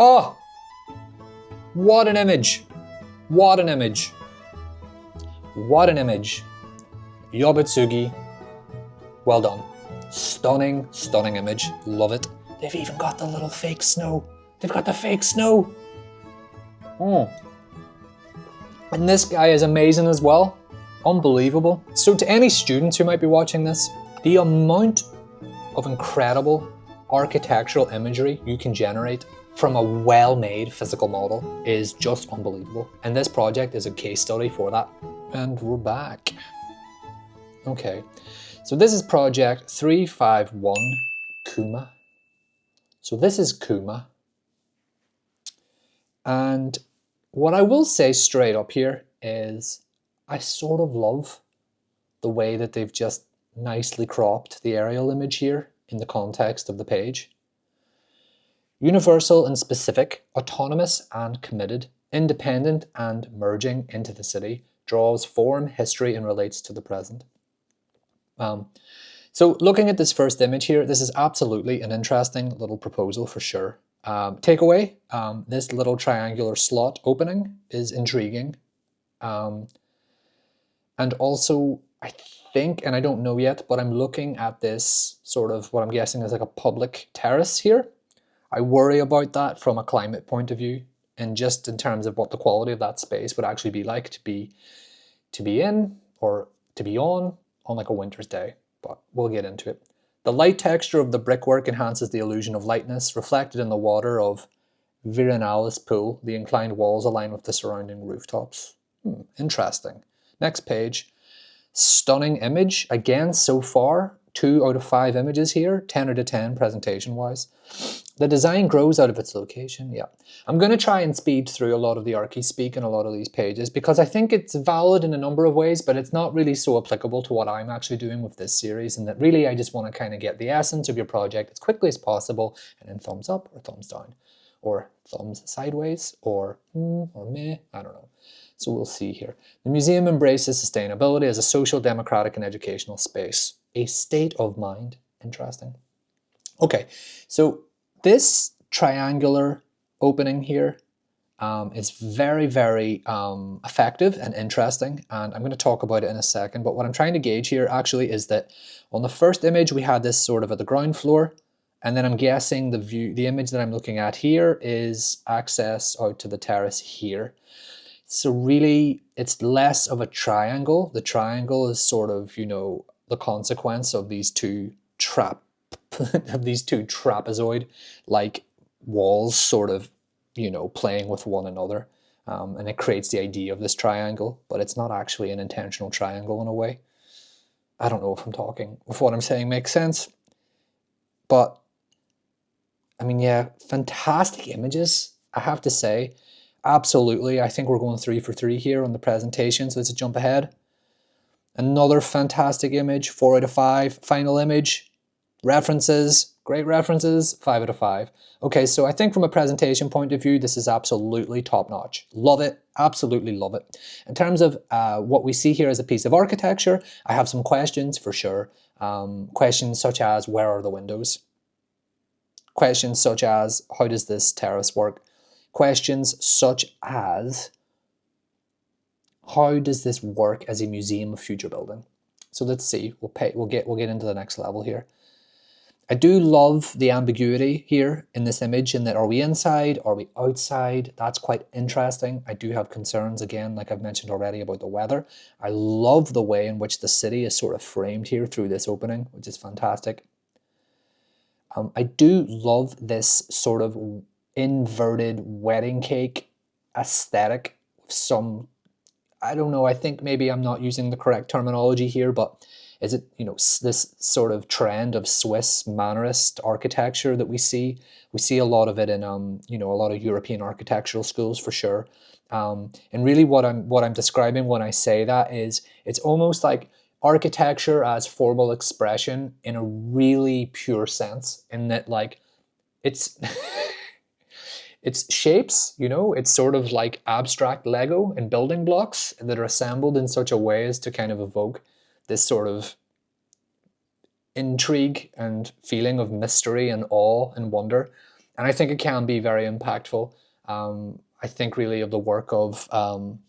Oh, what an image. What an image. What an image. Yobutsugi, well done. Stunning, stunning image. Love it. They've even got the little fake snow. They've got the fake snow. And this guy is amazing as well. Unbelievable. So to any students who might be watching this, the amount of incredible architectural imagery you can generate from a well-made physical model is just unbelievable. And this project is a case study for that. And we're back. Okay, so this is project 351 Kuma. So this is Kuma. And what I will say straight up here is I sort of love the way that they've just nicely cropped the aerial image here in the context of the page. Universal and specific, autonomous and committed, independent and merging into the city, draws form, history, and relates to the present. So looking at this first image here, this is absolutely an interesting little proposal for sure. Takeaway, this little triangular slot opening is intriguing. And also, I think, and I don't know yet, but I'm looking at this sort of what I'm guessing is like a public terrace here. I worry about that from a climate point of view, and just in terms of what the quality of that space would actually be like to be in or to be on like a winter's day, but we'll get into it. The light texture of the brickwork enhances the illusion of lightness reflected in the water of Virinalis Pool. The inclined walls align with the surrounding rooftops. Interesting. Next page. Stunning image. Again, so far, 2 out of 5 images here, 10 out of 10 presentation-wise. The design grows out of its location, yeah. I'm going to try and speed through a lot of the archi-speak in a lot of these pages because I think it's valid in a number of ways, but it's not really so applicable to what I'm actually doing with this series, and that really I just want to kind of get the essence of your project as quickly as possible, and then thumbs up or thumbs down, or thumbs sideways, or meh, I don't know. So we'll see here. The museum embraces sustainability as a social, democratic, and educational space. A state of mind. Interesting. Okay, so this triangular opening here is very, very effective and interesting, and I'm going to talk about it in a second, but what I'm trying to gauge here actually is that on the first image we had this sort of at the ground floor, and then I'm guessing the image that I'm looking at here is access out to the terrace here. So really, it's less of a triangle. The triangle is sort of, you know, the consequence of these two trapezoid-like walls sort of, you know, playing with one another. And it creates the idea of this triangle, but it's not actually an intentional triangle in a way. I don't know if what I'm saying makes sense. But, I mean, yeah, fantastic images, I have to say. Absolutely, I think we're going 3 for 3 here on the presentation, so let's jump ahead. Another fantastic image, 4 out of 5. Final image, references, great references, 5 out of 5. Okay, so I think from a presentation point of view, this is absolutely top-notch. Love it, absolutely love it. In terms of what we see here as a piece of architecture, I have some questions for sure. Questions such as, where are the windows? Questions such as, how does this terrace work? Questions such as, how does this work as a museum of future building? So let's see, we'll get into the next level here. I do love the ambiguity here in this image, in that are we inside, are we outside? That's quite interesting. I do have concerns, again, like I've mentioned already, about the weather. I love the way in which the city is sort of framed here through this opening, which is fantastic. I do love this sort of inverted wedding cake aesthetic. Some, I don't know, I think maybe I'm not using the correct terminology here, but is it, you know, this sort of trend of Swiss Mannerist architecture that we see? We see a lot of it in, you know, a lot of European architectural schools for sure. And really what I'm describing when I say that is, it's almost like architecture as formal expression in a really pure sense, in that, like, it's it's shapes, you know, it's sort of like abstract Lego and building blocks that are assembled in such a way as to kind of evoke this sort of intrigue and feeling of mystery and awe and wonder. And I think it can be very impactful. I think really of the work of, well,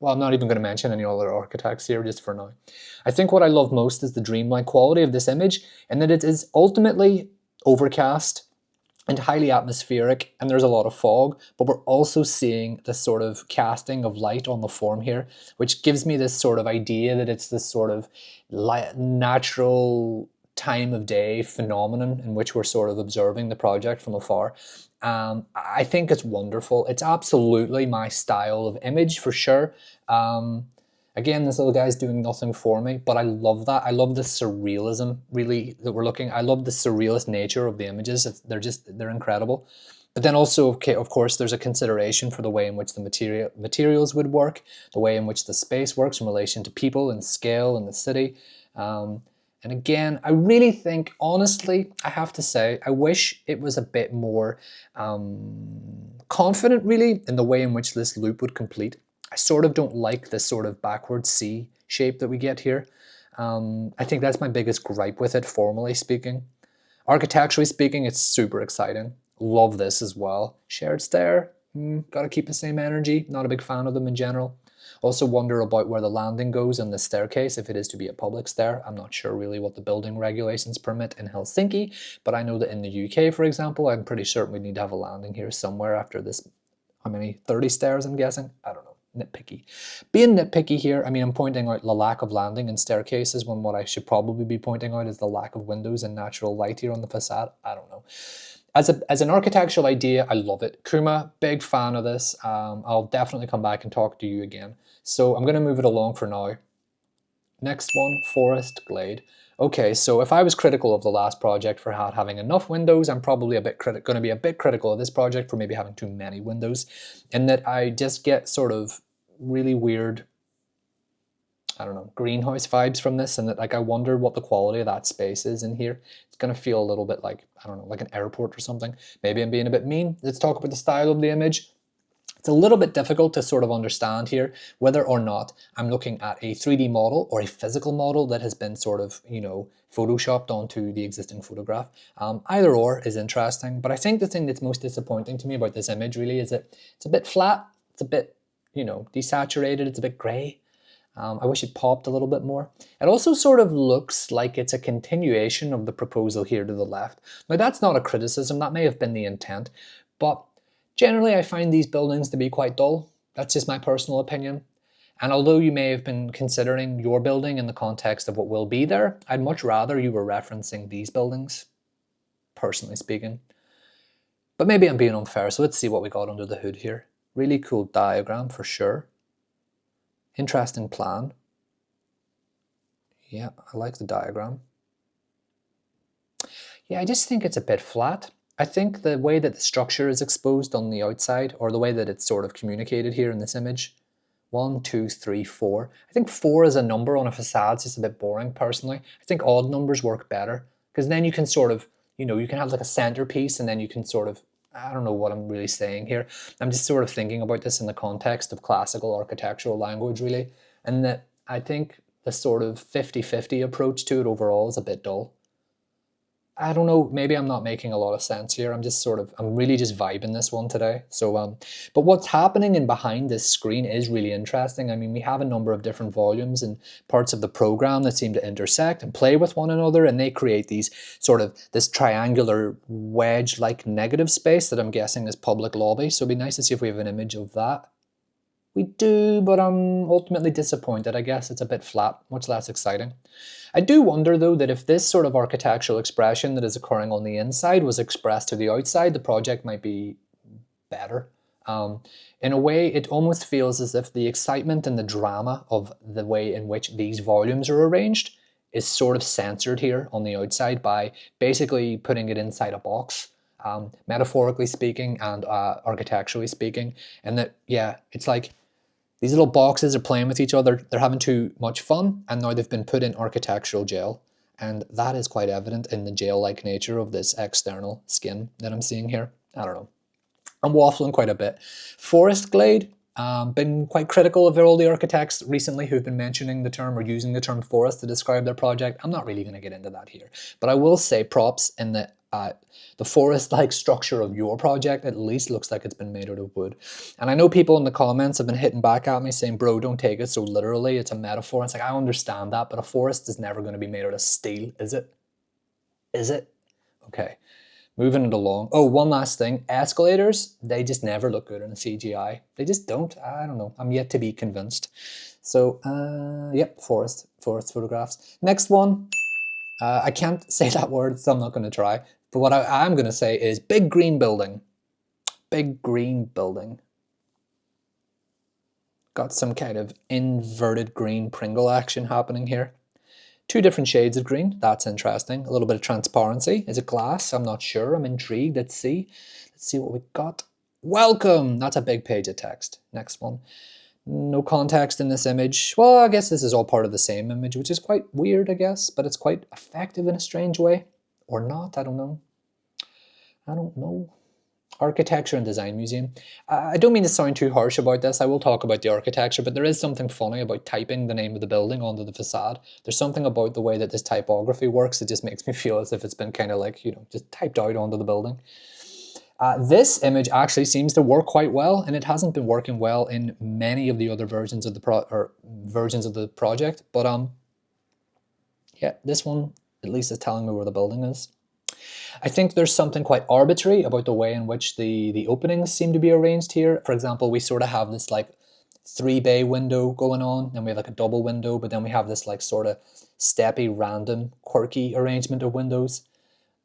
I'm not even going to mention any other architects here just for now. I think what I love most is the dreamlike quality of this image, and that it is ultimately overcast and highly atmospheric, and there's a lot of fog, but we're also seeing this sort of casting of light on the form here, which gives me this sort of idea that it's this sort of natural time of day phenomenon in which we're sort of observing the project from afar. I think it's wonderful. It's absolutely my style of image for sure. Again, this little guy's doing nothing for me, but I love that. I love the surrealism, really, that we're looking. I love the surrealist nature of the images. They're incredible. But then also, okay, of course, there's a consideration for the way in which the materials would work, the way in which the space works in relation to people and scale and the city. And again, I really think, honestly, I have to say, I wish it was a bit more confident, really, in the way in which this loop would complete. I sort of don't like this sort of backward C shape that we get here. I think that's my biggest gripe with it, formally speaking. Architecturally speaking, it's super exciting. Love this as well. Shared stair, gotta keep the same energy. Not a big fan of them in general. Also wonder about where the landing goes and the staircase, if it is to be a public stair. I'm not sure really what the building regulations permit in Helsinki, but I know that in the UK, for example, I'm pretty certain we need to have a landing here somewhere after this. How many? 30 stairs, I'm guessing? I don't know. Nitpicky. Being nitpicky here, I mean, I'm pointing out the lack of landing and staircases when what I should probably be pointing out is the lack of windows and natural light here on the facade. I don't know. As an architectural idea, I love it. Kuma, big fan of this. I'll definitely come back and talk to you again. So I'm going to move it along for now. Next one, Forest Glade. Okay, so if I was critical of the last project for not having enough windows, I'm probably going to be a bit critical of this project for maybe having too many windows, in that I just get sort of really weird, I don't know, greenhouse vibes from this, and that like I wonder what the quality of that space is in here. It's going to feel a little bit like, I don't know, like an airport or something. Maybe I'm being a bit mean. Let's talk about the style of the image. It's a little bit difficult to sort of understand here whether or not I'm looking at a 3D model or a physical model that has been sort of, you know, photoshopped onto the existing photograph. Either or is interesting, but I think the thing that's most disappointing to me about this image really is that it's a bit flat, it's a bit, you know, desaturated, it's a bit grey. I wish it popped a little bit more. It also sort of looks like it's a continuation of the proposal here to the left. Now that's not a criticism, that may have been the intent, but generally, I find these buildings to be quite dull. That's just my personal opinion. And although you may have been considering your building in the context of what will be there, I'd much rather you were referencing these buildings, personally speaking. But maybe I'm being unfair, so let's see what we got under the hood here. Really cool diagram for sure. Interesting plan. Yeah, I like the diagram. Yeah, I just think it's a bit flat. I think the way that the structure is exposed on the outside, or the way that it's sort of communicated here in this image, 1, 2, 3, 4. I think 4 as a number on a facade is just a bit boring, personally. I think odd numbers work better, because then you can sort of, you know, you can have like a centerpiece, and then you can sort of, I don't know what I'm really saying here. I'm just sort of thinking about this in the context of classical architectural language, really, and that I think the sort of 50-50 approach to it overall is a bit dull. I don't know, maybe I'm not making a lot of sense here. I'm really just vibing this one today. So, but what's happening in behind this screen is really interesting. I mean, we have a number of different volumes and parts of the program that seem to intersect and play with one another, and they create these sort of, this triangular wedge-like negative space that I'm guessing is public lobby. So it'd be nice to see if we have an image of that. We do, but I'm ultimately disappointed. I guess it's a bit flat, much less exciting. I do wonder, though, that if this sort of architectural expression that is occurring on the inside was expressed to the outside, the project might be better. In a way, it almost feels as if the excitement and the drama of the way in which these volumes are arranged is sort of censored here on the outside by basically putting it inside a box, metaphorically speaking and architecturally speaking. And that, yeah, it's like these little boxes are playing with each other, they're having too much fun, and now they've been put in architectural jail. And that is quite evident in the jail-like nature of this external skin that I'm seeing here. I don't know. I'm waffling quite a bit. Forest Glade, been quite critical of all the architects recently who've been mentioning the term or using the term forest to describe their project. I'm not really going to get into that here. But I will say props in that The forest-like structure of your project at least looks like it's been made out of wood. And I know people in the comments have been hitting back at me saying, bro, don't take it so literally, it's a metaphor. It's like, I understand that, but a forest is never going to be made out of steel, is it? Is it? Okay, moving it along. Oh, one last thing. Escalators, they just never look good in a CGI. They just don't. I don't know. I'm yet to be convinced. So, yep, forest photographs. Next one. I can't say that word, so I'm not going to try. But what I am going to say is big green building. Big green building. Got some kind of inverted green Pringle action happening here. Two different shades of green. That's interesting. A little bit of transparency. Is it glass? I'm not sure. I'm intrigued. Let's see. Let's see what we got. Welcome. That's a big page of text. Next one. No context in this image. Well, I guess this is all part of the same image, which is quite weird, I guess, but it's quite effective in a strange way. Or not, I don't know. I don't know. Architecture and Design Museum. I don't mean to sound too harsh about this. I will talk about the architecture, but there is something funny about typing the name of the building onto the facade. There's something about the way that this typography works that just makes me feel as if it's been kind of like, you know, just typed out onto the building. This image actually seems to work quite well, and it hasn't been working well in many of the other versions of the project. But yeah, this one at least is telling me where the building is. I think there's something quite arbitrary about the way in which the openings seem to be arranged here. For example, we sort of have this like 3-bay window going on, and we have like a double window, but then we have this like sort of steppy, random, quirky arrangement of windows.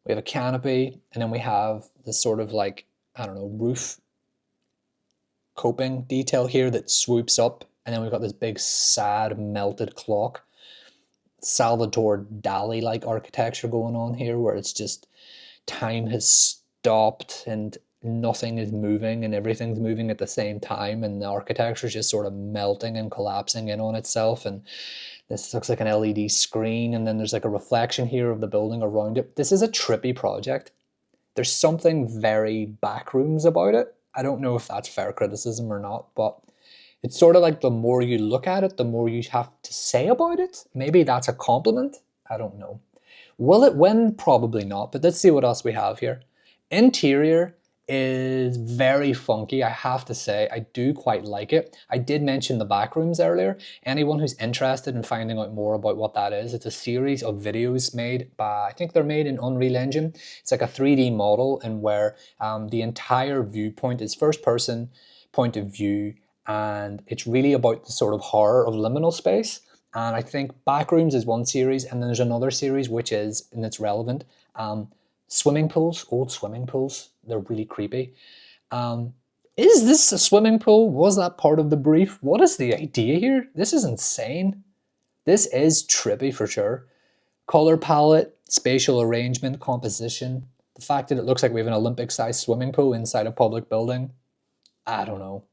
We have a canopy, and then we have this sort of like, I don't know, roof coping detail here that swoops up, and then we've got this big sad melted clock. Salvador Dali-like architecture going on here, where it's just time has stopped and nothing is moving and everything's moving at the same time, and the architecture is just sort of melting and collapsing in on itself. And this looks like an LED screen, and then there's like a reflection here of the building around it. This is a trippy project. There's something very backrooms about it. I don't know if that's fair criticism or not, but it's sort of like the more you look at it, the more you have to say about it. Maybe that's a compliment. I don't know. Will it win? Probably not, but let's see what else we have here. Interior is very funky, I have to say. I do quite like it. I did mention the backrooms earlier. Anyone who's interested in finding out more about what that is, it's a series of videos made by, I think they're made in Unreal Engine. It's like a 3D model, and where the entire viewpoint is first person point of view, and it's really about the sort of horror of liminal space. And I think Backrooms is one series, and then there's another series which is, and it's relevant, swimming pools, old swimming pools. They're really creepy. Is this a swimming pool? Was that part of the brief? What is the idea here? This is insane. This is trippy for sure. Color palette, spatial arrangement, composition. The fact that it looks like we have an Olympic-sized swimming pool inside a public building. I don't know.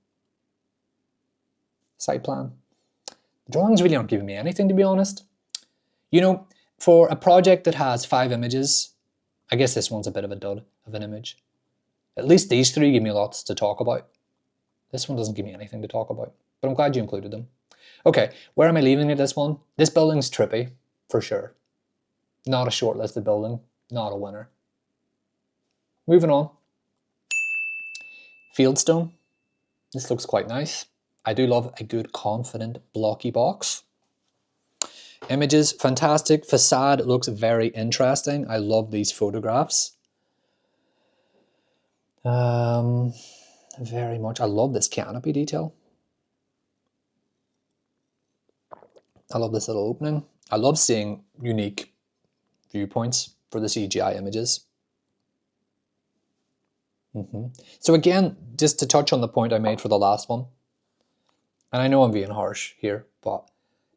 Site plan. The drawings really aren't giving me anything, to be honest. You know, for a project that has 5 images, I guess this one's a bit of a dud of an image. At least these 3 give me lots to talk about. This one doesn't give me anything to talk about, but I'm glad you included them. Okay, where am I leaving it, this one? This building's trippy, for sure. Not a shortlisted building, not a winner. Moving on. Fieldstone. This looks quite nice. I do love a good, confident, blocky box. Images, fantastic. Facade looks very interesting. I love these photographs. Very much. I love this canopy detail. I love this little opening. I love seeing unique viewpoints for the CGI images. So again, just to touch on the point I made for the last one, and I know I'm being harsh here, but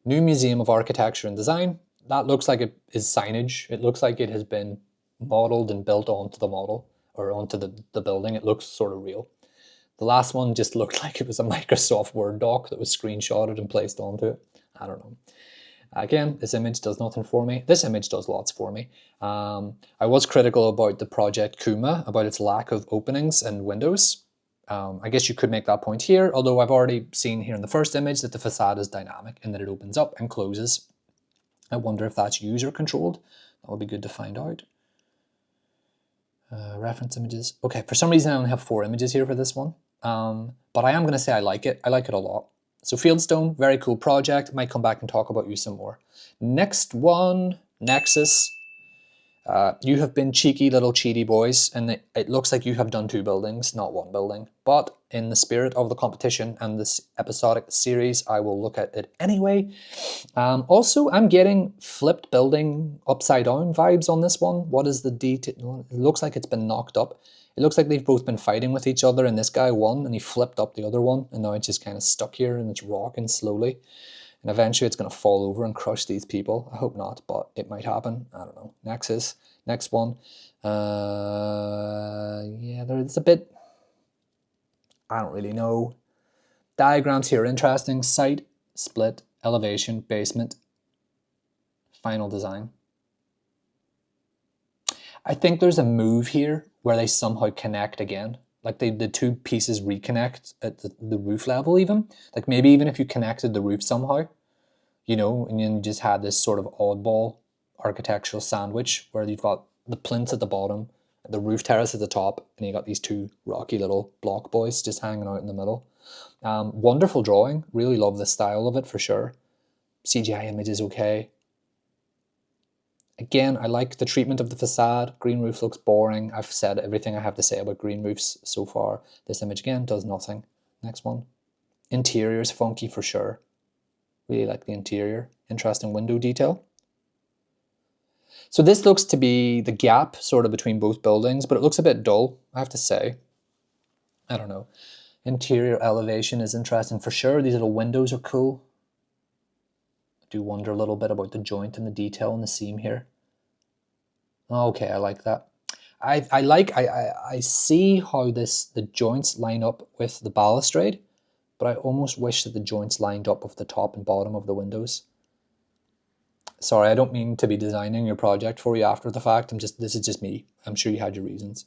new Museum of Architecture and Design, that looks like it is signage. It looks like it has been modeled and built onto the model, or onto the building. It looks sort of real. The last one just looked like it was a Microsoft Word doc that was screenshotted and placed onto it. I don't know. Again, this image does nothing for me. This image does lots for me. I was critical about the project Kuma, about its lack of openings and windows. I guess you could make that point here, although I've already seen here in the first image that the facade is dynamic and that it opens up and closes. I wonder if that's user controlled. That would be good to find out. Reference images. Okay, for some reason I only have 4 images here for this one. But I am going to say I like it. I like it a lot. So Fieldstone, very cool project. Might come back and talk about you some more. Next one, Nexus. You have been cheeky little cheaty boys, and it looks like you have done 2 buildings, not 1 building. But in the spirit of the competition and this episodic series, I will look at it anyway. Also, I'm getting flipped building upside down vibes on this one. What is the detail? It looks like it's been knocked up. It looks like they've both been fighting with each other, and this guy won, and he flipped up the other one, and now it's just kind of stuck here, and it's rocking slowly. And eventually it's going to fall over and crush these people. I hope not, but it might happen. I don't know. Nexus, next one. Yeah, there's a bit, I don't really know. Diagrams here, interesting. Site, split, elevation, basement, final design. I think there's a move here where they somehow connect again. Like the 2 pieces reconnect at the roof level even. Like maybe even if you connected the roof somehow, you know, and you just had this sort of oddball architectural sandwich where you've got the plinth at the bottom, the roof terrace at the top, and you got these 2 rocky little block boys just hanging out in the middle. Wonderful drawing. Really love the style of it for sure. CGI image is okay. Again, I like the treatment of the facade. Green roof looks boring. I've said everything I have to say about green roofs so far. This image again does nothing. Next one. Interior is funky for sure. Really like the interior. Interesting window detail. So this looks to be the gap sort of between both buildings, but it looks a bit dull, I have to say. I don't know. Interior elevation is interesting for sure. These little windows are cool. Do wonder a little bit about the joint and the detail in the seam here. Okay, I like that. I see how the joints line up with the balustrade, but I almost wish that the joints lined up with the top and bottom of the windows. Sorry, I don't mean to be designing your project for you after the fact. This is just me. I'm sure you had your reasons.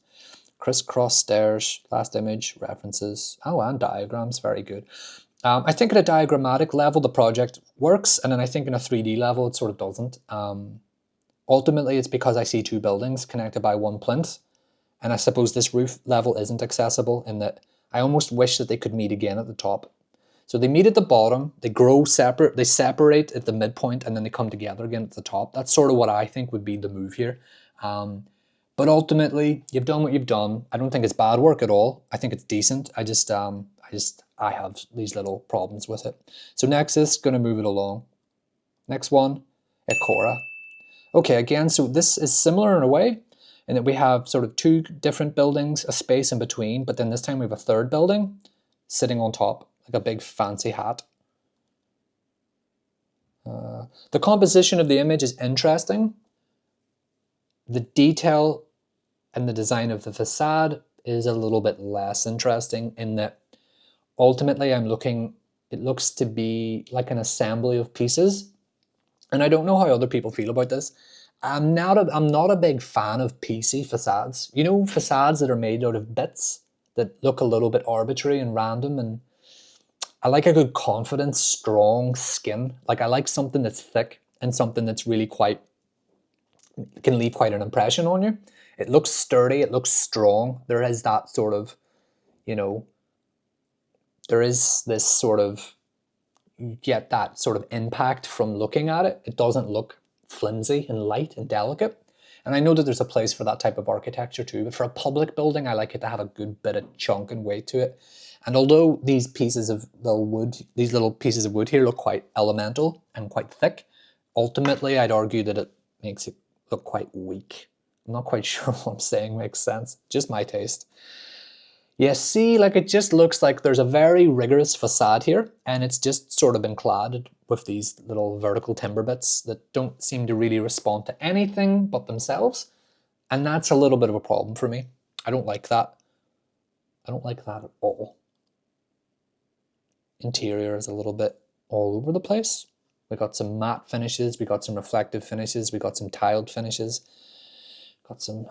Crisscross stairs, last image, references. Oh, and diagrams, very good. I think at a diagrammatic level, the project works, and then I think in a 3D level, it sort of doesn't. Ultimately, it's because I see 2 buildings connected by 1 plinth, and I suppose this roof level isn't accessible in that I almost wish that they could meet again at the top. So they meet at the bottom, they grow separate, they separate at the midpoint, and then they come together again at the top. That's sort of what I think would be the move here. But ultimately, you've done what you've done. I don't think it's bad work at all. I think it's decent. I have these little problems with it. So Nexus, going to move it along. Next one, Ecora. Okay, again, so this is similar in a way, in that we have sort of 2 different buildings, a space in between, but then this time we have a 3rd building sitting on top, like a big fancy hat. The composition of the image is interesting. The detail and the design of the facade is a little bit less interesting in that ultimately it looks to be like an assembly of pieces. And I don't know how other people feel about this. I'm not a big fan of piecey facades. You know, facades that are made out of bits that look a little bit arbitrary and random, and I like a good confident, strong skin. Like I like something that's thick and something that's really can leave quite an impression on you. It looks sturdy, it looks strong. There is that sort of, you know, there is this sort of, you get that sort of impact from looking at it. It doesn't look flimsy and light and delicate. And I know that there's a place for that type of architecture too, but for a public building, I like it to have a good bit of chunk and weight to it. And although these little pieces of wood here look quite elemental and quite thick, ultimately I'd argue that it makes it look quite weak. I'm not quite sure what I'm saying makes sense, just my taste. Yeah, see, like it just looks like there's a very rigorous facade here, and it's just sort of been clad with these little vertical timber bits that don't seem to really respond to anything but themselves. And that's a little bit of a problem for me. I don't like that. I don't like that at all. Interior is a little bit all over the place. We got some matte finishes, we got some reflective finishes, we got some tiled finishes, got some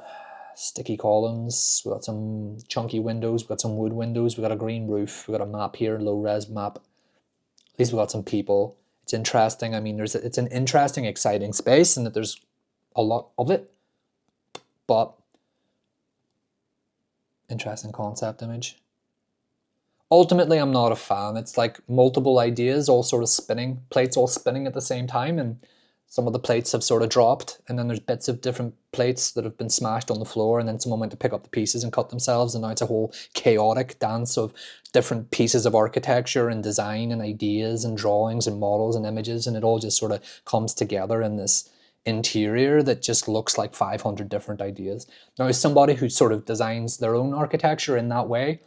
sticky columns, we got some chunky windows, we got some wood windows, we got a green roof, we got a map here, low res map. At least we got some people. It's interesting. I mean, it's an interesting, exciting space, and that there's a lot of it. But Interesting concept image. Ultimately, I'm not a fan. It's like multiple ideas all sort of spinning, plates all spinning at the same time, and some of the plates have sort of dropped, and then there's bits of different plates that have been smashed on the floor, and then someone went to pick up the pieces and cut themselves, and now it's a whole chaotic dance of different pieces of architecture and design and ideas and drawings and models and images, and it all just sort of comes together in this interior that just looks like 500 different ideas. Now, as somebody who sort of designs their own architecture in that way,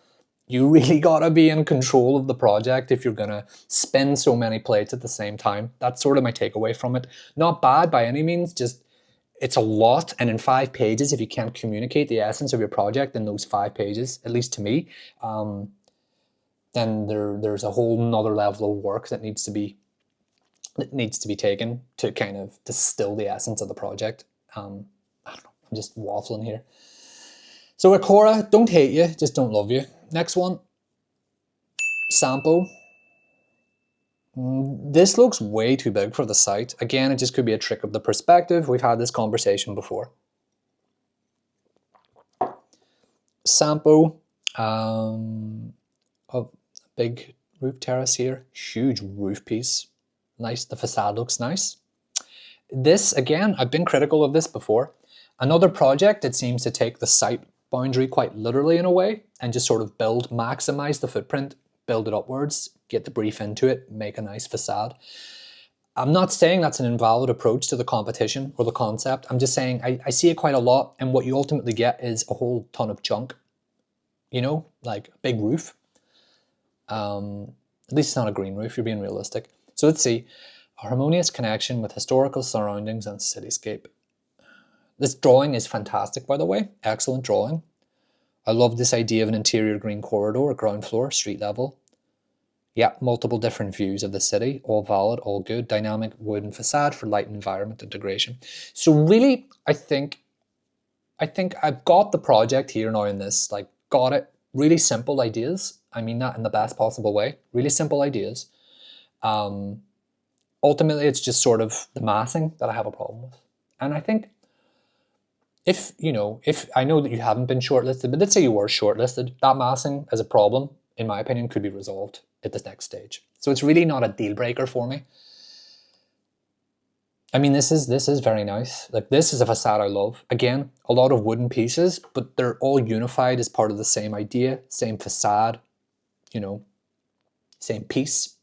you really gotta be in control of the project if you're gonna spin so many plates at the same time. That's sort of my takeaway from it. Not bad by any means, just it's a lot. And in 5 pages, if you can't communicate the essence of your project in those 5 pages, at least to me, then there's a whole nother level of work that needs to be taken to kind of distill the essence of the project. I don't know, I'm just waffling here. So Akora, don't hate you, just don't love you. Next one, Sampo. This looks way too big for the site. Again, it just could be a trick of the perspective. We've had this conversation before. Sampo, a big roof terrace here, huge roof piece. Nice, the facade looks nice. This, again, I've been critical of this before. Another project that seems to take the site boundary quite literally in a way and just sort of maximize the footprint, build it upwards, get the brief into it, make a nice facade. I'm not saying that's an invalid approach to the competition or the concept. I'm just saying I see it quite a lot, and what you ultimately get is a whole ton of junk, you know, like a big roof. At least it's not a green roof, you're being realistic. So let's see, a harmonious connection with historical surroundings and cityscape. This drawing is fantastic, by the way. Excellent drawing. I love this idea of an interior green corridor, ground floor, street level. Yeah, multiple different views of the city, all valid, all good. Dynamic wooden facade for light and environment integration. So really, I think I've got the project here now in this, like, got it. Really simple ideas. I mean that in the best possible way. Really simple ideas. Ultimately, it's just sort of the massing that I have a problem with. And I think if I know that you haven't been shortlisted, but let's say you were shortlisted, that massing as a problem, in my opinion, could be resolved at this next stage. So it's really not a deal breaker for me. I mean, this is very nice. Like, this is a facade I love. Again, a lot of wooden pieces, but they're all unified as part of the same idea, same facade, you know, same piece.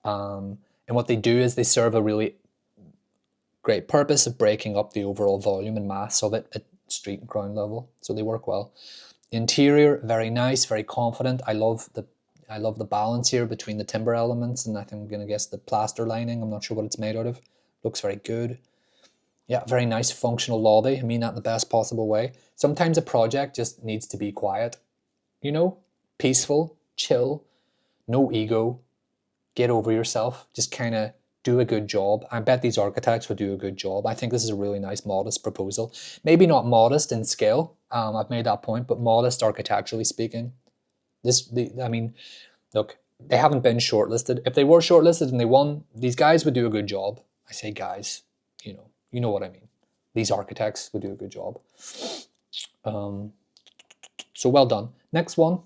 And what they do is they serve a really great purpose of breaking up the overall volume and mass of it at street and ground level. So they work well. Interior, very nice, very confident. I love the balance here between the timber elements and I think I'm gonna guess the plaster lining. I'm not sure what it's made out of. Looks very good. Yeah, very nice functional lobby. I mean that in the best possible way. Sometimes a project just needs to be quiet, you know, peaceful, chill, no ego, get over yourself, just kind of do a good job. I bet these architects would do a good job. I think this is a really nice, modest proposal. Maybe not modest in scale, I've made that point, but modest architecturally speaking. I mean, look, they haven't been shortlisted. If they were shortlisted and they won, these guys would do a good job. I say guys, you know what I mean. These architects would do a good job. So well done. Next one.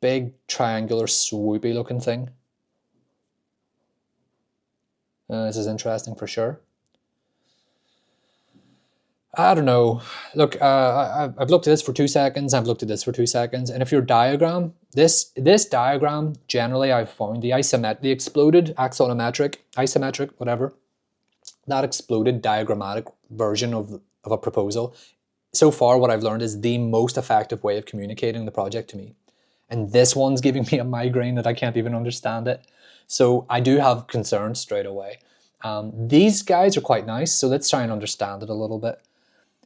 Big triangular swoopy looking thing. This is interesting for sure. I don't know. Look, I've looked at this for 2 seconds. I've looked at this for 2 seconds. And if your diagram, this diagram, generally I've found the exploded isometric, whatever, that exploded diagrammatic version of a proposal, so far what I've learned is the most effective way of communicating the project to me. And this one's giving me a migraine that I can't even understand it. So I do have concerns straight away. These guys are quite nice, so let's try and understand it a little bit.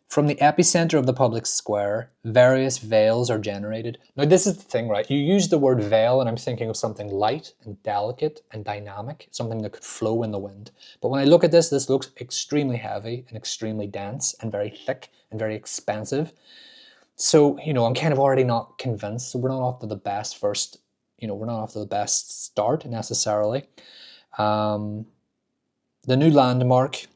From the epicenter of the public square, various veils are generated. Now this is the thing, right? You use the word veil and I'm thinking of something light and delicate and dynamic, something that could flow in the wind. But when I look at this looks extremely heavy and extremely dense and very thick and very expensive. So, I'm kind of already not convinced. So we're not off to the best first, we're not off to the best start necessarily. The new landmark,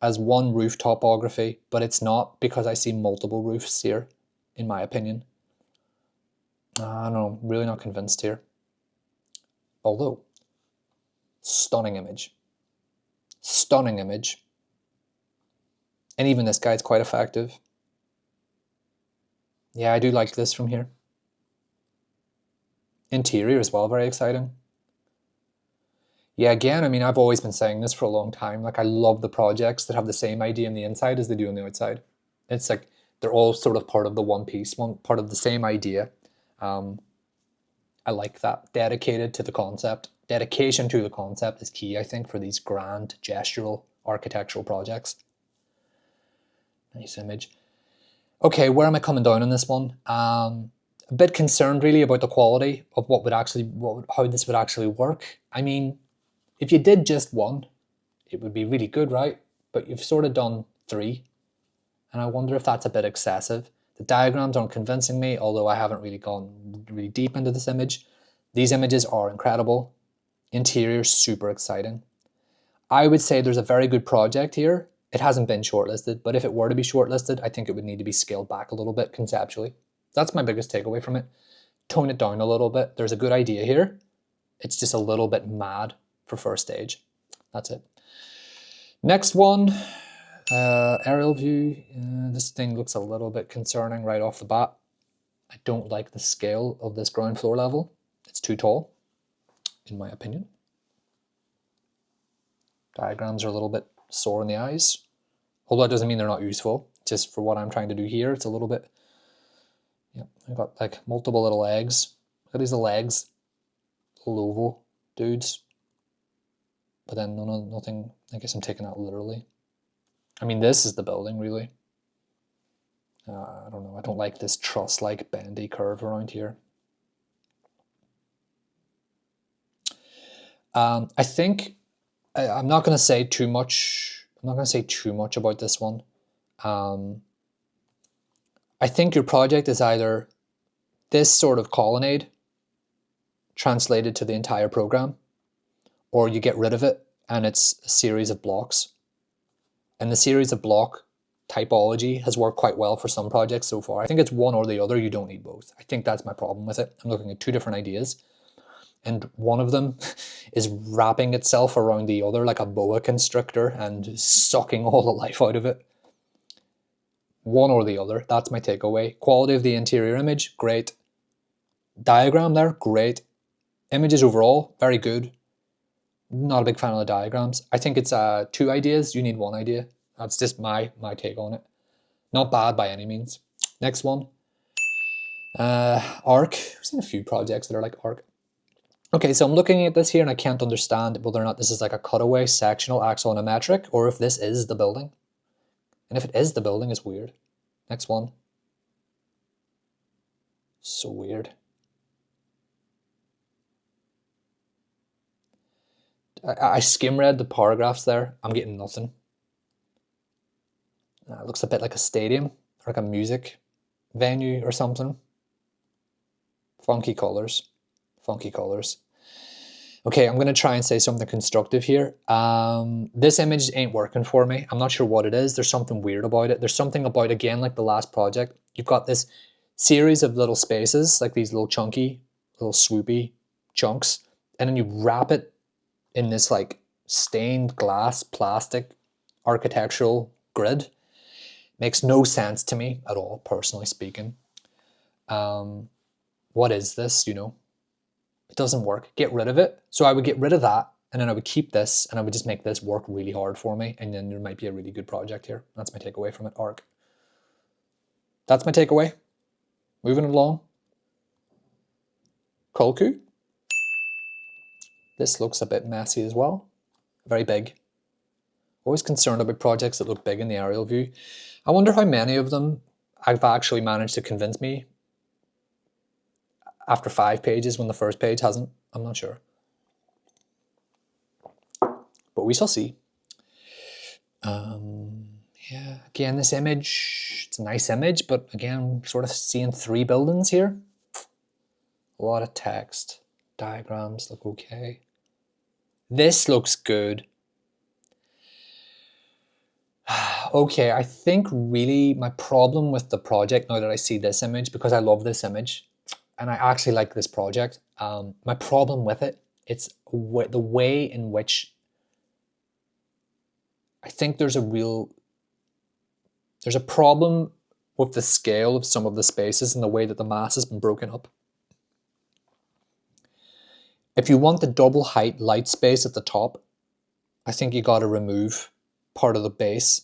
as one roof topography, but it's not, because I see multiple roofs here, in my opinion. I don't know, really not convinced here. Although, stunning image. Stunning image. And even this guy's quite effective. Yeah, I do like this from here. Interior as well, very exciting. Yeah, again, I mean, I've always been saying this for a long time. Like, I love the projects that have the same idea on the inside as they do on the outside. It's like they're all sort of part of the one piece, one part of the same idea. I like that. Dedicated to the concept. Dedication to the concept is key, I think, for these grand gestural architectural projects. Nice image. Okay, where am I coming down on this one? A bit concerned really about the quality of how this would actually work. I mean, if you did just one, it would be really good, right? But you've sort of done three, and I wonder if that's a bit excessive. The diagrams aren't convincing me, although I haven't really gone really deep into this image. These images are incredible. Interior, super exciting. I would say there's a very good project here. It hasn't been shortlisted, but if it were to be shortlisted, I think it would need to be scaled back a little bit conceptually. That's my biggest takeaway from it. Tone it down a little bit. There's a good idea here. It's just a little bit mad for first stage. That's it. Next one, aerial view. This thing looks a little bit concerning right off the bat. I don't like the scale of this ground floor level. It's too tall, in my opinion. Diagrams are a little bit sore in the eyes. Although it doesn't mean they're not useful. Just for what I'm trying to do here, it's a little bit, yeah, I've got like multiple little legs. Look at these legs, little oval dudes. But then nothing, I guess I'm taking that literally. I mean, this is the building, really. I don't know, I don't like this truss-like bendy curve around here. I think, I'm not going to say too much. I'm not going to say too much about this one. I think your project is either this sort of colonnade translated to the entire program, or you get rid of it and it's a series of blocks. And the series of block typology has worked quite well for some projects so far. I think it's one or the other. You don't need both. I think that's my problem with it. I'm looking at two different ideas, and one of them is wrapping itself around the other like a boa constrictor and sucking all the life out of it. One or the other, that's my takeaway. Quality of the interior image, great. Diagram there, great. Images overall, very good. Not a big fan of the diagrams. I think it's two ideas, you need one idea. That's just my take on it. Not bad by any means. Next one. Arc. I've seen a few projects that are like Arc. Okay, so I'm looking at this here and I can't understand whether or not this is like a cutaway, sectional, axonometric, or if this is the building. And if it is the building, it's weird. Next one. So weird. I skim read the paragraphs there. I'm getting nothing. It looks a bit like a stadium, or like a music venue or something. Funky colors. Funky colors. Okay, I'm going to try and say something constructive here. This image ain't working for me. I'm not sure what it is. There's something weird about it. There's something about, again, like the last project. You've got this series of little spaces, like these little chunky, little swoopy chunks, and then you wrap it in this like stained glass, plastic, architectural grid. Makes no sense to me at all, personally speaking. What is this, you know? It doesn't work. Get rid of it. So I would get rid of that, and then I would keep this, and I would just make this work really hard for me, and then there might be a really good project here. That's my takeaway from it, Arc. That's my takeaway. Moving along. Kolku. This looks a bit messy as well. Very big. Always concerned about projects that look big in the aerial view. I wonder how many of them I've actually managed to convince me after 5 pages when the first page hasn't. I'm not sure. But we shall see. Yeah, again, this image, it's a nice image, but again, I'm sort of seeing 3 buildings here. A lot of text. Diagrams look okay. This looks good. Okay, I think really my problem with the project, now that I see this image, because I love this image and I actually like this project, my problem with it, it's the way in which I think there's a problem with the scale of some of the spaces and the way that the mass has been broken up. If you want the double height light space at the top, I think you got to remove part of the base.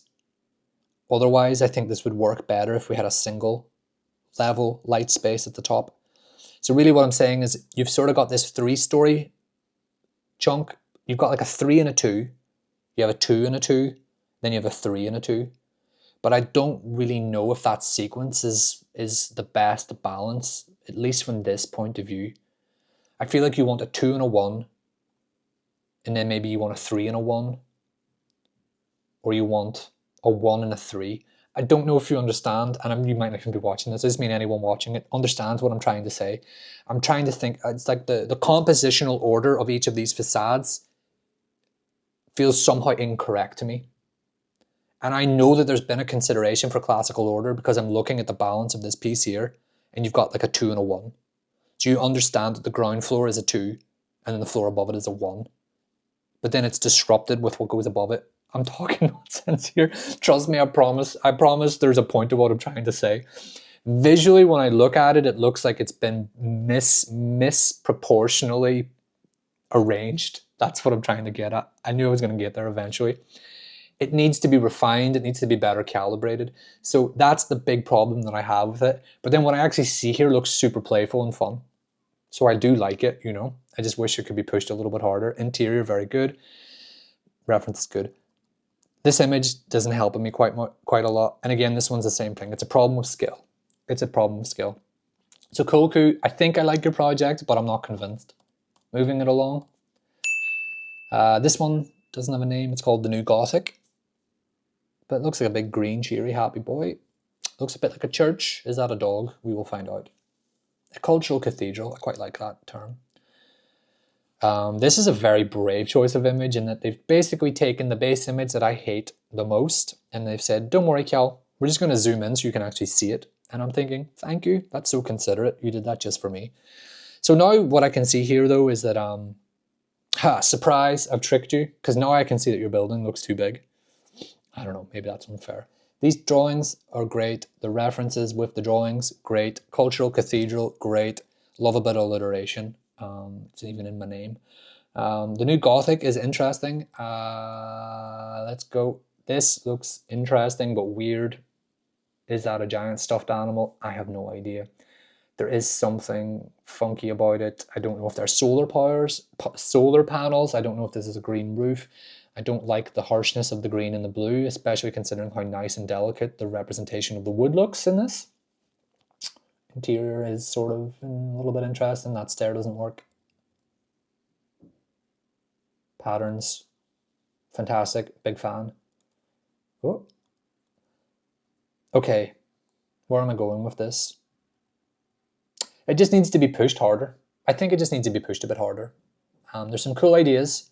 Otherwise, I think this would work better if we had a single level light space at the top. So really what I'm saying is you've sort of got this 3-story chunk. You've got like a 3 and a 2. You have a 2 and a 2. Then you have a 3 and a 2. But I don't really know if that sequence is the best balance, at least from this point of view. I feel like you want a 2 and a 1, and then maybe you want a 3 and a 1, or you want a 1 and a 3. I don't know if you understand, and you might not even be watching this. It doesn't mean anyone watching it understands what I'm trying to say. I'm trying to think, it's like the compositional order of each of these facades feels somehow incorrect to me. And I know that there's been a consideration for classical order because I'm looking at the balance of this piece here, and you've got like a 2 and a 1. So you understand that the ground floor is a 2, and then the floor above it is a 1. But then it's disrupted with what goes above it. I'm talking nonsense here. Trust me, I promise. I promise there's a point to what I'm trying to say. Visually, when I look at it, it looks like it's been misproportionally arranged. That's what I'm trying to get at. I knew I was going to get there eventually. It needs to be refined. It needs to be better calibrated. So that's the big problem that I have with it. But then what I actually see here looks super playful and fun. So I do like it, you know. I just wish it could be pushed a little bit harder. Interior, very good. Reference is good. This image doesn't help me quite a lot. And again, this one's the same thing. It's a problem with scale. It's a problem with scale. So Koku, I think I like your project, but I'm not convinced. Moving it along. This one doesn't have a name. It's called The New Gothic. But it looks like a big green, cheery, happy boy. Looks a bit like a church. Is that a dog? We will find out. A cultural cathedral. I quite like that term. This is a very brave choice of image in that they've basically taken the base image that I hate the most and they've said, don't worry, Cal, we're just going to zoom in so you can actually see it. And I'm thinking, thank you, that's so considerate. You did that just for me. So now what I can see here though is that, surprise, I've tricked you, because now I can see that your building looks too big. I don't know, maybe that's unfair. These drawings are great. The references with the drawings, great. Cultural cathedral, great. Love a bit of alliteration. It's even in my name. The New Gothic is interesting. Let's go. This looks interesting but weird. Is that a giant stuffed animal? I have no idea. There is something funky about it. I don't know if they're solar panels. I don't know if this is a green roof. I don't like the harshness of the green and the blue, especially considering how nice and delicate the representation of the wood looks in this. Interior is sort of a little bit interesting. That stair doesn't work. Patterns, fantastic, big fan. Oh. Okay, where am I going with this? It just needs to be pushed harder. I think it just needs to be pushed a bit harder. There's some cool ideas.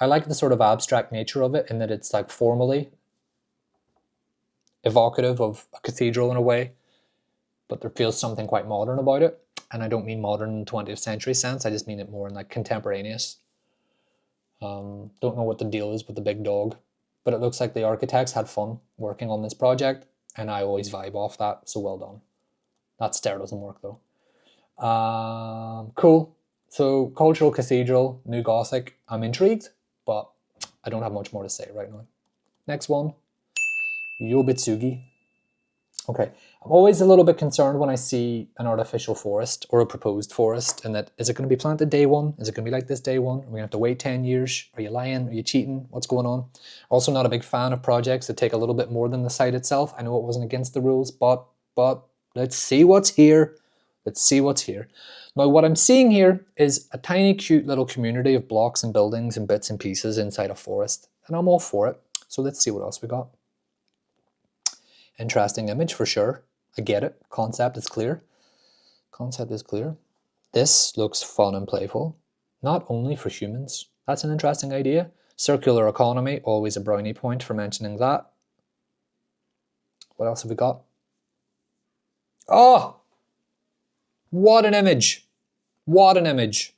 I like the sort of abstract nature of it in that it's like formally evocative of a cathedral in a way, but there feels something quite modern about it. And I don't mean modern in the 20th century sense, I just mean it more in like contemporaneous. Don't know what the deal is with the big dog, but it looks like the architects had fun working on this project, and I always vibe off that, so well done. That stair doesn't work though. Cool. So cultural cathedral, New Gothic. I'm intrigued, but I don't have much more to say right now. Next one, Yobitsugi. Okay, I'm always a little bit concerned when I see an artificial forest or a proposed forest, and that, is it going to be planted day one? Is it going to be like this day one? Are we going to have to wait 10 years? Are you lying? Are you cheating? What's going on? Also not a big fan of projects that take a little bit more than the site itself. I know it wasn't against the rules, but let's see what's here. Let's see what's here. Now what I'm seeing here is a tiny cute little community of blocks and buildings and bits and pieces inside a forest, and I'm all for it. So let's see what else we got. Interesting image for sure. I get it. Concept is clear. Concept is clear. This looks fun and playful. Not only for humans. That's an interesting idea. Circular economy, always a brownie point for mentioning that. What else have we got? Oh, what an image. What an image.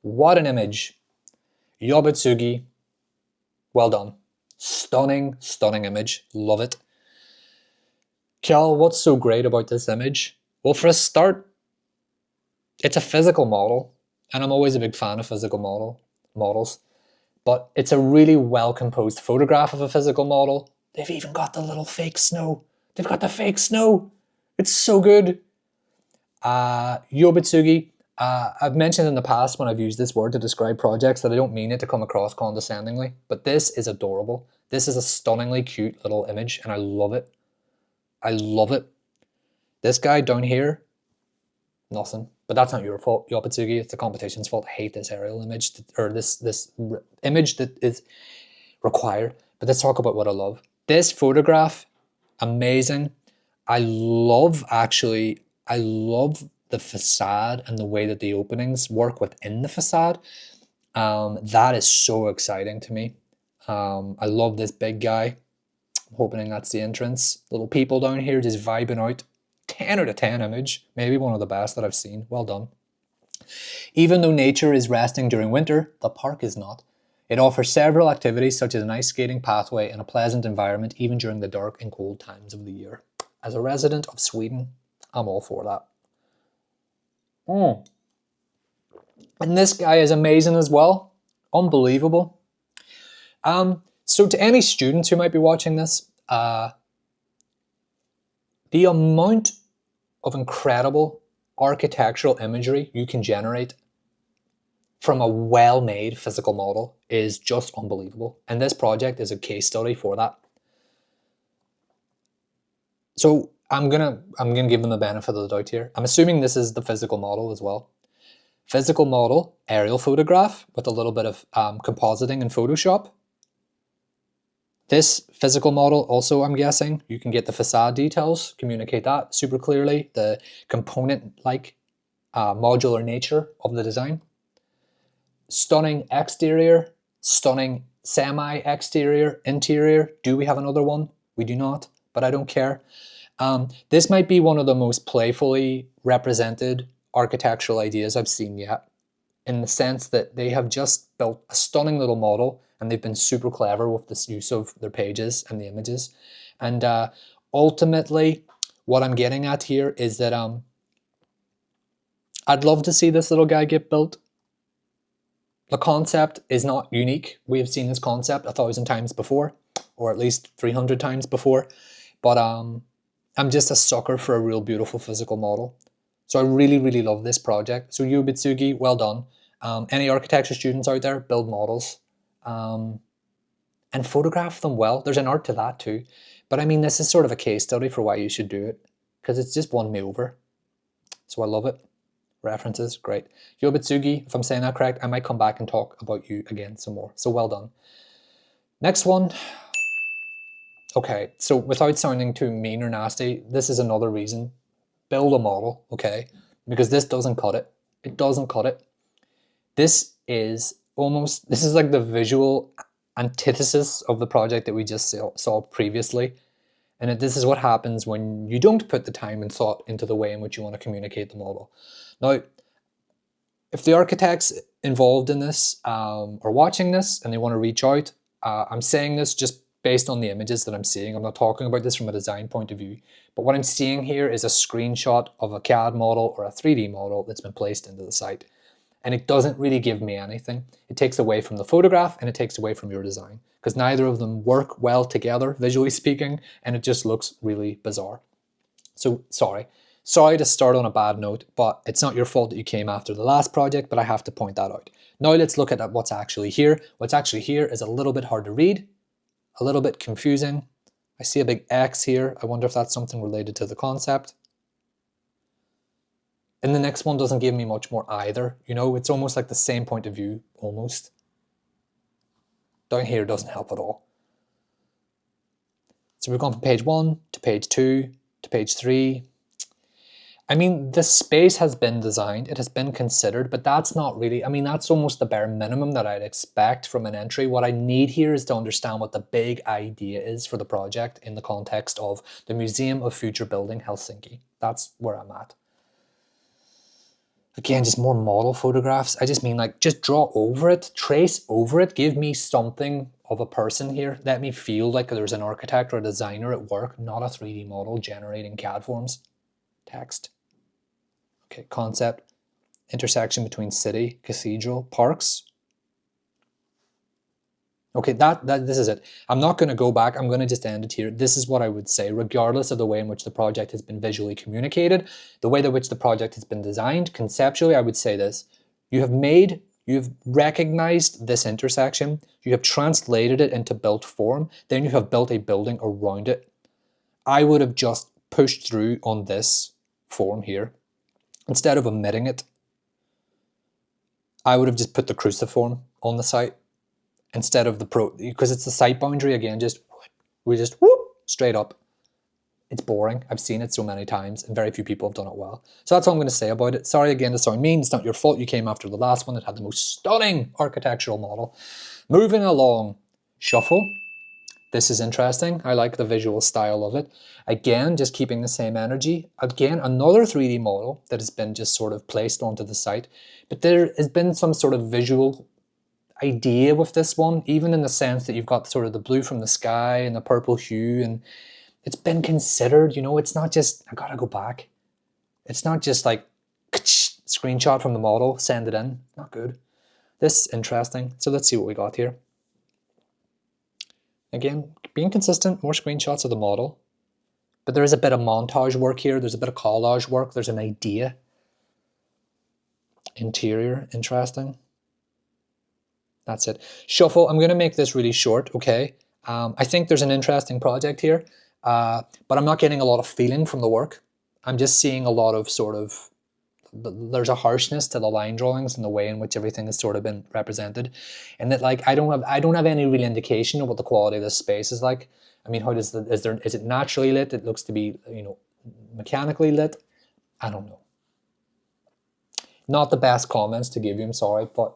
What an image. Yobitsugi, well done. Stunning, stunning image. Love it. Kel, what's so great about this image? Well, for a start, it's a physical model, and I'm always a big fan of physical models, but it's a really well-composed photograph of a physical model. They've even got the little fake snow. They've got the fake snow. It's so good. Yobitsugi, I've mentioned in the past when I've used this word to describe projects that I don't mean it to come across condescendingly, but this is adorable. This is a stunningly cute little image, and I love it. I love it. This guy down here, nothing. But that's not your fault, Yobitsugi. It's the competition's fault. I hate this aerial image, or this image that is required. But let's talk about what I love. This photograph, amazing. I love the facade and the way that the openings work within the facade. That is so exciting to me. I love this big guy. I'm hoping that's the entrance. Little people down here just vibing out. 10 out of 10 image. Maybe one of the best that I've seen. Well done. Even though nature is resting during winter, the park is not. It offers several activities such as an ice skating pathway and a pleasant environment even during the dark and cold times of the year. As a resident of Sweden, I'm all for that. And this guy is amazing as well. Unbelievable. So to any students who might be watching this, the amount of incredible architectural imagery you can generate from a well-made physical model is just unbelievable. And this project is a case study for that. So I'm gonna give them the benefit of the doubt here. I'm assuming this is the physical model as well. Physical model, aerial photograph with a little bit of compositing in Photoshop. This physical model also, I'm guessing, you can get the facade details, communicate that super clearly, the component-like modular nature of the design. Stunning exterior, stunning semi-exterior, interior. Do we have another one? We do not, but I don't care. This might be one of the most playfully represented architectural ideas I've seen yet, in the sense that they have just built a stunning little model and they've been super clever with this use of their pages and the images. And ultimately, what I'm getting at here is that I'd love to see this little guy get built. The concept is not unique. We have seen this concept 1,000 times before, or at least 300 times before. But I'm just a sucker for a real beautiful physical model. So I really, really love this project. So Yobitsugi, well done. Any architecture students out there, build models and photograph them well. There's an art to that too. But I mean, this is sort of a case study for why you should do it, because it's just won me over. So I love it. References, great. Yobitsugi, if I'm saying that correct, I might come back and talk about you again some more. So well done. Next one. Okay, so without sounding too mean or nasty, this is another reason. Build a model, okay? Because this doesn't cut it. It doesn't cut it. This is like the visual antithesis of the project that we just saw previously. And this is what happens when you don't put the time and thought into the way in which you want to communicate the model. Now, if the architects involved in this are watching this and they want to reach out, I'm saying this just based on the images that I'm seeing. I'm not talking about this from a design point of view, but what I'm seeing here is a screenshot of a CAD model or a 3D model that's been placed into the site. And it doesn't really give me anything. It takes away from the photograph and it takes away from your design, because neither of them work well together, visually speaking, and it just looks really bizarre. So sorry to start on a bad note, but it's not your fault that you came after the last project, but I have to point that out. Now let's look at what's actually here. What's actually here is a little bit hard to read, a little bit confusing. I see a big X here. I wonder if that's something related to the concept. And the next one doesn't give me much more either. You know, it's almost like the same point of view, almost. Down here doesn't help at all. So we've gone from page 1 to page 2 to page 3. I mean, the space has been designed, it has been considered, but that's not really, I mean, that's almost the bare minimum that I'd expect from an entry. What I need here is to understand what the big idea is for the project in the context of the Museum of Future Building Helsinki. That's where I'm at. Again, just more model photographs. I just mean like, just draw over it, trace over it, give me something of a person here. Let me feel like there's an architect or a designer at work, not a 3D model generating CAD forms. Text. Okay, concept, intersection between city, cathedral, parks. Okay, this is it. I'm not going to go back. I'm going to just end it here. This is what I would say, regardless of the way in which the project has been visually communicated, the way in which the project has been designed, conceptually, I would say this. You've recognized this intersection, you have translated it into built form, then you have built a building around it. I would have just pushed through on this form here. Instead of omitting it, I would have just put the cruciform on the site instead of because it's the site boundary again, we just whoop, straight up. It's boring. I've seen it so many times and very few people have done it well. So that's all I'm going to say about it. Sorry again to sound mean. It's not your fault. You came after the last one that had the most stunning architectural model. Moving along, shuffle. This is interesting. I like the visual style of it. Again, just keeping the same energy. Again, another 3D model that has been just sort of placed onto the site. But there has been some sort of visual idea with this one, even in the sense that you've got sort of the blue from the sky and the purple hue, and it's been considered, you know, it's not just, I gotta go back. It's not just like, screenshot from the model, send it in. Not good. This is interesting. So let's see what we got here. Again, being consistent, more screenshots of the model. But there is a bit of montage work here. There's a bit of collage work. There's an idea. Interior, interesting. That's it. Shuffle, I'm going to make this really short, okay? I think there's an interesting project here, but I'm not getting a lot of feeling from the work. I'm just seeing a lot of sort of, there's a harshness to the line drawings and the way in which everything has sort of been represented, and that like I don't have any real indication of what the quality of this space is like. I mean, how does is it naturally lit? It looks to be, you know, mechanically lit. I don't know. Not the best comments to give you, I'm sorry, but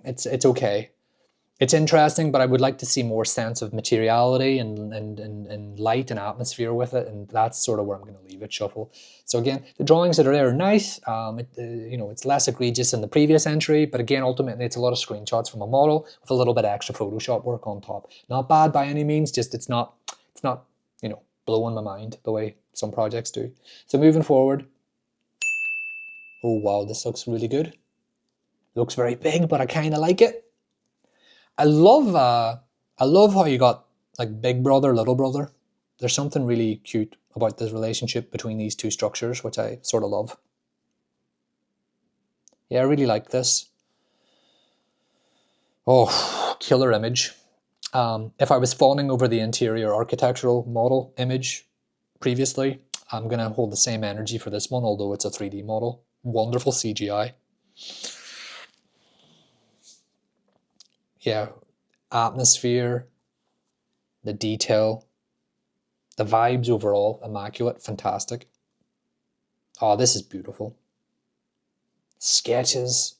it's okay. It's interesting, but I would like to see more sense of materiality and light and atmosphere with it, and that's sort of where I'm going to leave it, Shuffle. So again, the drawings that are there are nice. You know, it's less egregious than the previous entry, but again, ultimately, it's a lot of screenshots from a model with a little bit of extra Photoshop work on top. Not bad by any means, just it's not, you know, blowing my mind the way some projects do. So moving forward, oh wow, this looks really good. Looks very big, but I kind of like it. I love how you got like big brother, little brother. There's something really cute about this relationship between these two structures, which I sort of love. Yeah, I really like this. Oh, killer image. If I was fawning over the interior architectural model image previously, I'm going to hold the same energy for this one, although it's a 3D model. Wonderful CGI. Yeah, atmosphere, the detail, the vibes overall, immaculate, fantastic. Oh, this is beautiful. Sketches.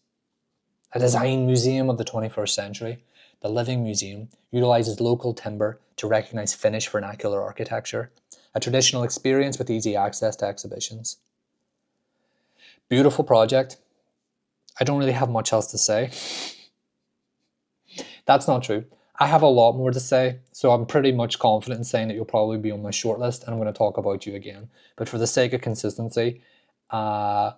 A design museum of the 21st century. The Living Museum utilizes local timber to recognize Finnish vernacular architecture, a traditional experience with easy access to exhibitions. Beautiful project. I don't really have much else to say. That's not true. I have a lot more to say, so I'm pretty much confident in saying that you'll probably be on my shortlist, and I'm going to talk about you again. But for the sake of consistency, I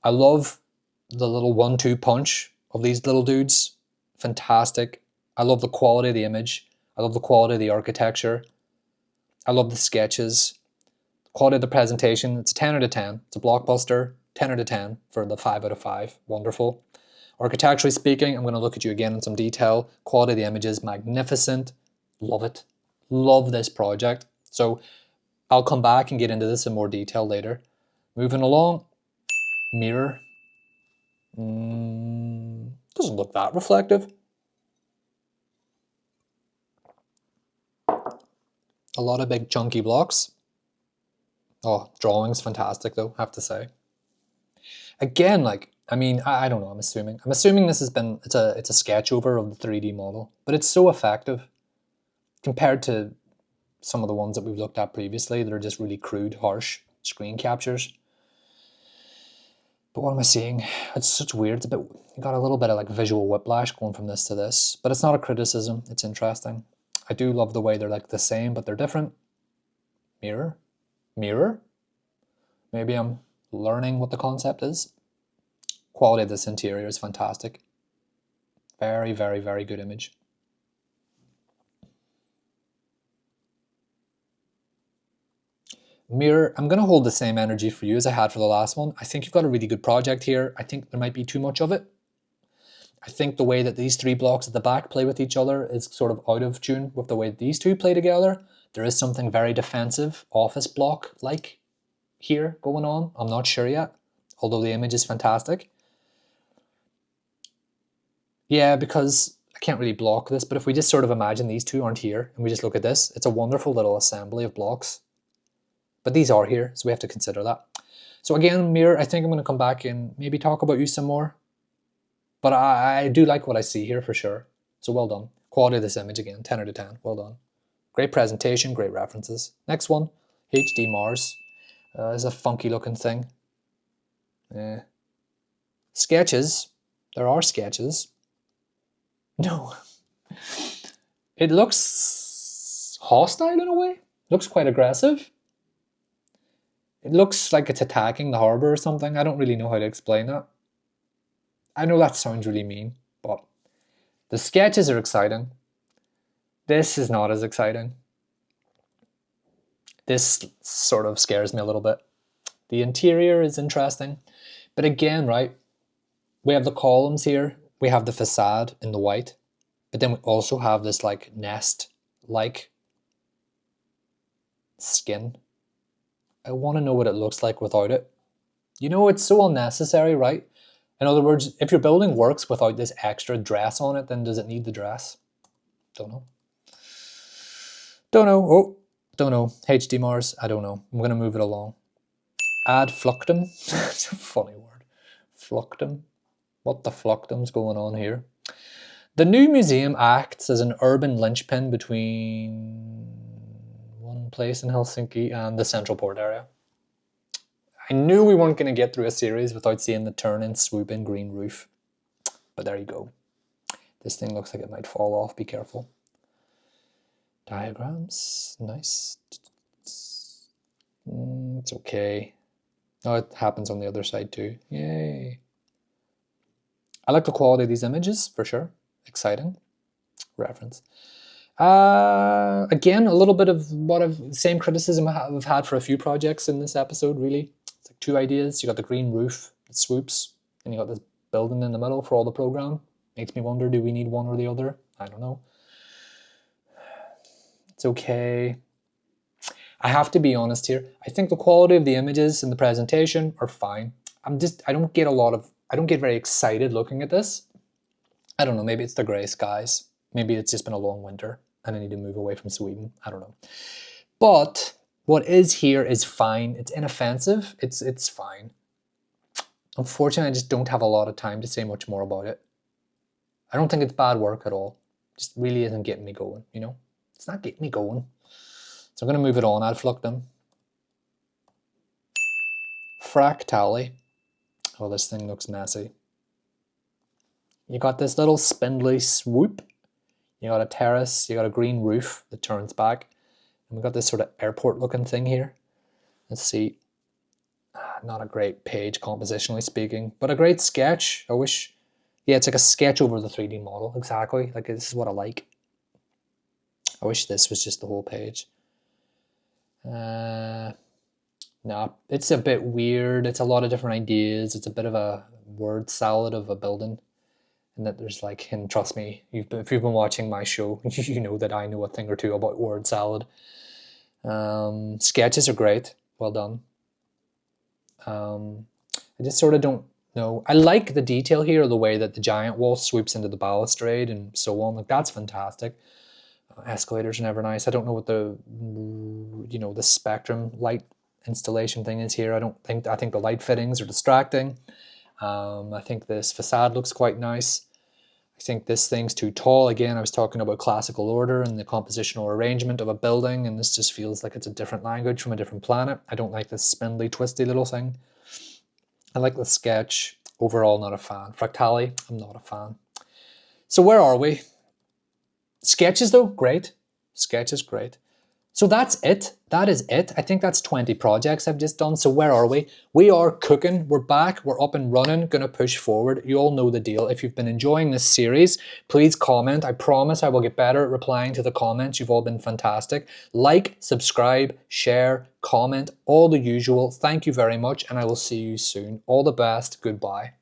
love the little 1-2 punch of these little dudes. Fantastic. I love the quality of the image. I love the quality of the architecture. I love the sketches. The quality of the presentation. It's a 10 out of 10. It's a blockbuster. 10 out of 10 for the 5 out of 5. Wonderful. Architecturally speaking, I'm going to look at you again in some detail. Quality of the images, magnificent. Love it. Love this project. So I'll come back and get into this in more detail later. Moving along, mirror. Doesn't look that reflective. A lot of big chunky blocks. Oh, drawing's fantastic though, I have to say. Again, like, I mean, I don't know, I'm assuming this has been, it's a sketch over of the 3D model, but it's so effective compared to some of the ones that we've looked at previously that are just really crude, harsh screen captures. But what am I seeing? It's such weird. It's a bit, you got a little bit of like visual whiplash going from this to this, but it's not a criticism. It's interesting. I do love the way they're like the same, but they're different. Mirror? Mirror? Maybe I'm learning what the concept is. Quality of this interior is fantastic. Very, very, very good image. Mirror, I'm going to hold the same energy for you as I had for the last one. I think you've got a really good project here. I think there might be too much of it. I think the way that these three blocks at the back play with each other is sort of out of tune with the way these two play together. There is something very defensive, office block-like here going on. I'm not sure yet, although the image is fantastic. Yeah, because I can't really block this, but if we just sort of imagine these two aren't here and we just look at this, it's a wonderful little assembly of blocks. But these are here, so we have to consider that. So again, Mirror, I think I'm going to come back and maybe talk about you some more. But I do like what I see here for sure. So well done. Quality of this image again, 10 out of 10. Well done. Great presentation, great references. Next one, HD Mars. Is a funky looking thing. Sketches. There are sketches. No. It looks hostile in a way. It looks quite aggressive. It looks like it's attacking the harbor or something. I don't really know how to explain that. I know that sounds really mean, but the sketches are exciting. This is not as exciting. This sort of scares me a little bit. The interior is interesting, but again, right, we have the columns here, we have the facade in the white, but then we also have this like nest-like skin. I want to know what it looks like without it. You know, it's so unnecessary, right? In other words, if your building works without this extra dress on it, then does it need the dress? Don't know. Don't know. Oh, don't know. HD Mars, I don't know. I'm going to move it along. Ad fluctum. It's a funny word. Fluctum. What the fluctum's going on here? The new museum acts as an urban linchpin between one place in Helsinki and the central port area. I knew we weren't going to get through a series without seeing the turn and swoop in green roof. But there you go. This thing looks like it might fall off. Be careful. Diagrams. Nice. It's okay. Oh, it happens on the other side too. Yay. I like the quality of these images, for sure. Exciting. Reference. Again, a little bit of same criticism I've had for a few projects in this episode, really. It's like two ideas. You got the green roof that swoops, and you got this building in the middle for all the program. Makes me wonder, do we need one or the other? I don't know. It's okay. I have to be honest here. I think the quality of the images and the presentation are fine. I don't get very excited looking at this. I don't know, maybe it's the grey skies. Maybe it's just been a long winter and I need to move away from Sweden. I don't know. But what is here is fine. It's inoffensive. It's fine. Unfortunately, I just don't have a lot of time to say much more about it. I don't think it's bad work at all. It just really isn't getting me going, you know? It's not getting me going. So I'm going to move it on. Ad fluctum. Fractally. Oh, this thing looks messy. You got this little spindly swoop. You got a terrace. You got a green roof that turns back. And we got this sort of airport looking thing here. Let's see. Not a great page compositionally speaking, but a great sketch. I wish, yeah, it's like a sketch over the 3D model. Exactly. Like, this is what I like. I wish this was just the whole page. No, it's a bit weird. It's a lot of different ideas. It's a bit of a word salad of a building. And that there's like, and trust me, if you've been watching my show, you know that I know a thing or two about word salad. Sketches are great. Well done. I just sort of don't know. I like the detail here, the way that the giant wall swoops into the balustrade and so on. Like, that's fantastic. Escalators are never nice. I don't know what the, you know, the spectrum light installation thing is here. I think the light fittings are distracting. I think this facade looks quite nice. I think this thing's too tall. Again, I was talking about classical order and the compositional arrangement of a building, and this just feels like it's a different language from a different planet. I don't like this spindly, twisty little thing. I like the sketch. Overall, not a fan. Fractali, I'm not a fan. So where are we? Sketches though, great. Sketch is great. So that's it. That is it. I think that's 20 projects I've just done. So where are we? We are cooking. We're back. We're up and running. Going to push forward. You all know the deal. If you've been enjoying this series, please comment. I promise I will get better at replying to the comments. You've all been fantastic. Like, subscribe, share, comment, all the usual. Thank you very much, and I will see you soon. All the best. Goodbye.